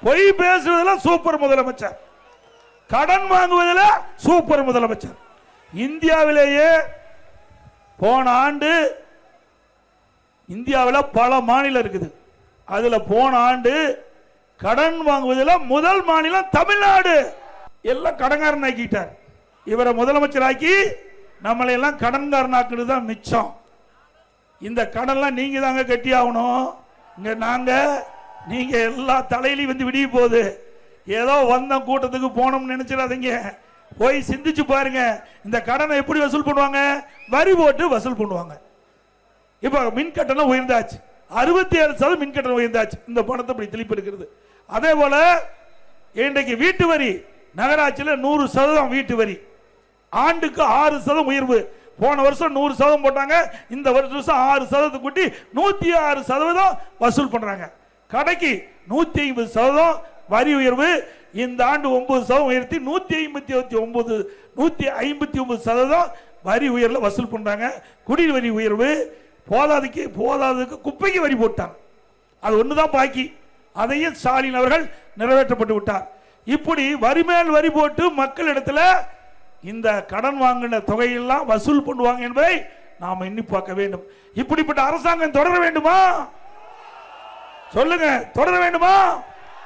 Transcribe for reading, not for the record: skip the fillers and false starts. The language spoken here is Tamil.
பொய் பேசுவதில் சூப்பர் முதலமைச்சர், கடன் வாங்குவதில் சூப்பர் முதலமைச்சர். இந்தியாவிலேயே போன ஆண்டு இந்தியாவில் பல மாநிலம் இருக்குது, அதுல போன ஆண்டு கடன் வாங்குவதில் முதல் மாநிலம் தமிழ்நாடு. எல்லாம் கடன்காரன் ஆக்கிட்டார். இவரை முதலமைச்சர் ஆக்கி நம்மளை எல்லாம் கடன்காரன் ஆக்குறது தான் மிச்சம். இந்த கடன்லாம் நீங்க தாங்க கட்டி ஆகணும். இங்க நாங்க நீங்க எல்லா தலையிலையும் வந்து விடிய போகுது. ஏதோ வந்த கூட்டத்துக்கு போனோம்னு நினைச்சிடாதீங்க. போய் சிந்திச்சு பாருங்க, இந்த கடனை எப்படி வசூல் பண்ணுவாங்க? வரி போட்டு வசூல் பண்ணுவாங்க. இப்ப மின் கட்டணம் உயர்ந்தாச்சு, 67% மின் கட்டணம் உயர்ந்தாச்சு. இந்த பணத்தை இப்படி திருப்பி இருக்கிறது. அதே போல இன்றைக்கு வீட்டு வரி நகராட்சியில் 100% வீட்டு வரி, ஆண்டுக்கு 6% உயர்வு. போன வருஷம் 100% போட்டாங்க, இந்த வருஷம் 6% கூட்டி 106% வசூல் பண்றாங்க. கடைக்கு 150% வரி உயர்வு. இந்த ஆண்டு 9% உயர்த்தி 159% வரி உயர்ல வசூல் பண்றாங்க. குடிநீர் வரி உயர்வு போதாதுக்கு குப்பைக்கு வரி போட்டாங்க. அது ஒண்ணுதான் பாக்கி, அதையும் ஸ்டாலின் அவர்கள் நிறைவேற்றப்பட்டு விட்டார். இப்படி வரி மேல் வரி போட்டு மக்களிடத்துல இந்த கடன் வாங்கின தொகையெல்லாம் வசூல் பண்ணுவாங்க என்பதை நாம் எண்ணி பார்க்க வேண்டும். இப்படிப்பட்ட அரசாங்கம் தொடர வேண்டுமா? சொல்லுங்க, தொடர வேண்டுமா?